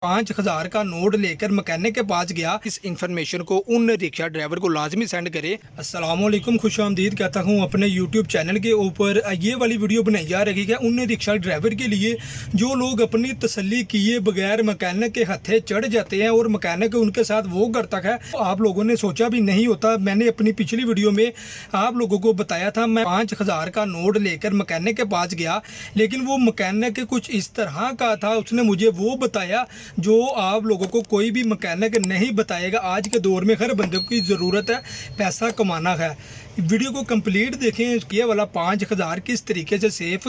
5,000 का नोट लेकर मैकेनिक के पास गया। इस इंफॉर्मेशन को उन रिक्शा ड्राइवर को लाजमी सेंड करे। अस्सलामुअलैकुम, खुशामदीद कहता हूँ अपने यूट्यूब चैनल के ऊपर। ये वाली वीडियो बनाई जा रही है उन रिक्शा ड्राइवर के लिए जो लोग अपनी तसल्ली किए बगैर मैकेनिक के हथे चढ़ जाते हैं और मैकेनिक उनके साथ वो करता है आप लोगों ने सोचा भी नहीं होता। मैंने अपनी पिछली वीडियो में आप लोगों को बताया था, मैं 5,000 का नोट लेकर मैकेनिक के पास गया, लेकिन वो मैकेनिक कुछ इस तरह का था। उसने मुझे वो बताया जो आप लोगों को कोई भी मैकेनिक नहीं बताएगा। आज के दौर में हर बंदे की ज़रूरत है पैसा कमाना है। वीडियो को कंप्लीट देखें। ये वाला 5,000 किस तरीके से सेफ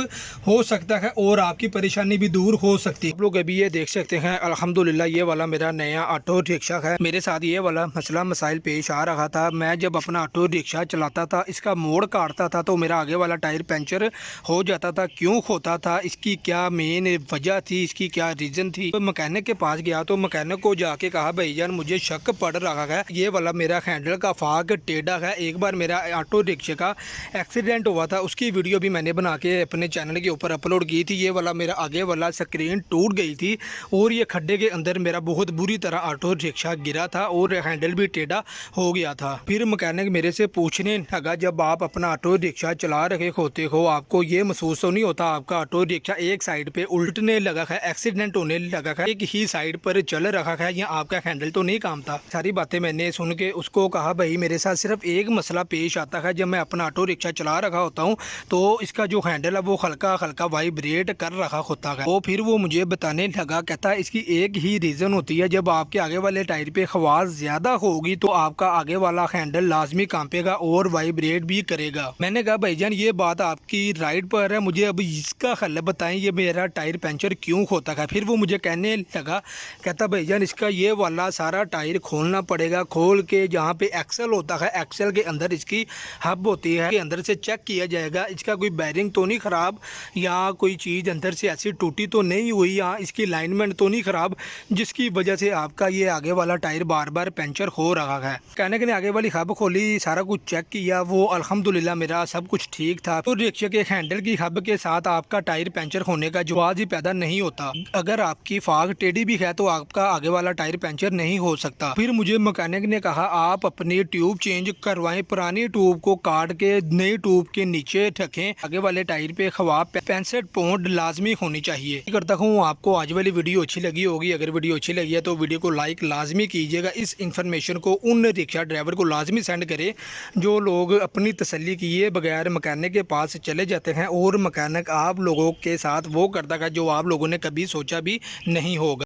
हो सकता है और आपकी परेशानी भी दूर हो सकती है। आप लोग अभी ये देख सकते हैं अल्हम्दुलिल्लाह ये वाला मेरा नया ऑटो रिक्शा है। मेरे साथ ये वाला मसला मसाइल पेश आ रहा था। मैं जब अपना ऑटो रिक्शा चलाता था, इसका मोड़ काटता था तो मेरा आगे वाला टायर पंचर हो जाता था। क्यों होता था, इसकी क्या मेन वजह थी, इसकी क्या रीज़न थी। तो मैकेनिक के पास गया तो मैकेनिक को जाके कहा भाईजान मुझे शक पड़ रहा है, ये वाला मेरा हैंडल का फाग टेढ़ा है। एक बार मेरा ऑटो रिक्शे का एक्सीडेंट हुआ था, उसकी वीडियो भी मैंने बना के अपने चैनल के ऊपर अपलोड की थी। ये वाला मेरा आगे वाला स्क्रीन टूट गई थी और ये खड्डे के अंदर मेरा बहुत बुरी तरह ऑटो रिक्शा गिरा था और हैंडल भी टेढ़ा हो गया था। फिर मैकेनिक मेरे से पूछने लगा, जब आप अपना ऑटो रिक्शा चला रहे होते हो आपको ये महसूस तो नहीं होता आपका ऑटो रिक्शा एक साइड पे उल्टने लगा है, एक्सीडेंट होने लगा है, एक ही साइड पर चल रहा है या आपका हैंडल तो नहीं काम था। सारी बातें मैंने सुन के उसको कहा भाई मेरे साथ सिर्फ एक मसला पेश आता है, जब मैं अपना ऑटो रिक्शा चला रहा होता हूँ तो इसका जो हैंडल है वो हल्का हल्का वाइब्रेट कर रहा होता है। तो फिर वो मुझे बताने लगा, कहता है इसकी एक ही रीज़न होती है, जब आपके आगे वाले टायर पे खवास ज़्यादा होगी तो आपका आगे वाला हैंडल लाजमी कांपेगा और वाइब्रेट भी करेगा। मैंने कहा भाईजान ये बात आपकी राइट पर है, मुझे अब इसका हल बताएं, ये मेरा टायर पंचर क्यों होता है। फिर वो मुझे कहने लगा, कहता भाईजान इसका ये वाला सारा टायर खोलना पड़ेगा, खोल के जहाँ पे एक्सल होता है एक्सल के अंदर इसकी हब होती है के अंदर से चेक किया जाएगा इसका कोई बैरिंग तो नहीं ख़राब या कोई चीज़ अंदर से ऐसी टूटी तो नहीं हुई या इसकी अलाइनमेंट तो नहीं ख़राब जिसकी वजह से आपका ये आगे वाला टायर बार बार पंचर हो रहा है। कहने के आगे वाली हब खोली, सारा कुछ चेक किया, वो अल्हम्दुलिल्लाह मेरा सब कुछ ठीक था। तो रिक्शे के हैंडल की हब के साथ आपका टायर पंचर होने का जवाब ही पैदा नहीं होता। अगर आपकी फाग टेढ़ी भी है तो आपका आगे वाला टायर पंचर नहीं हो सकता। फिर मुझे मैकेनिक ने कहा आप अपनी ट्यूब चेंज करवाएं, पुरानी ट्यूब को काट के नई ट्यूब के नीचे रखें, आगे वाले टायर पे हवा 65 पाउंड लाजमी होनी चाहिए। करता हूँ आपको आज वाली वीडियो अच्छी लगी होगी। अगर वीडियो अच्छी लगी है तो वीडियो को लाइक लाजमी कीजिएगा। इस इंफॉर्मेशन को उन रिक्शा ड्राइवर को लाजमी सेंड करें जो लोग अपनी तसल्ली किए बगैर मैकेनिक के पास चले जाते हैं और मैकेनिक आप लोगों के साथ वो करता है जो आप लोगों ने कभी सोचा भी नहीं होगा।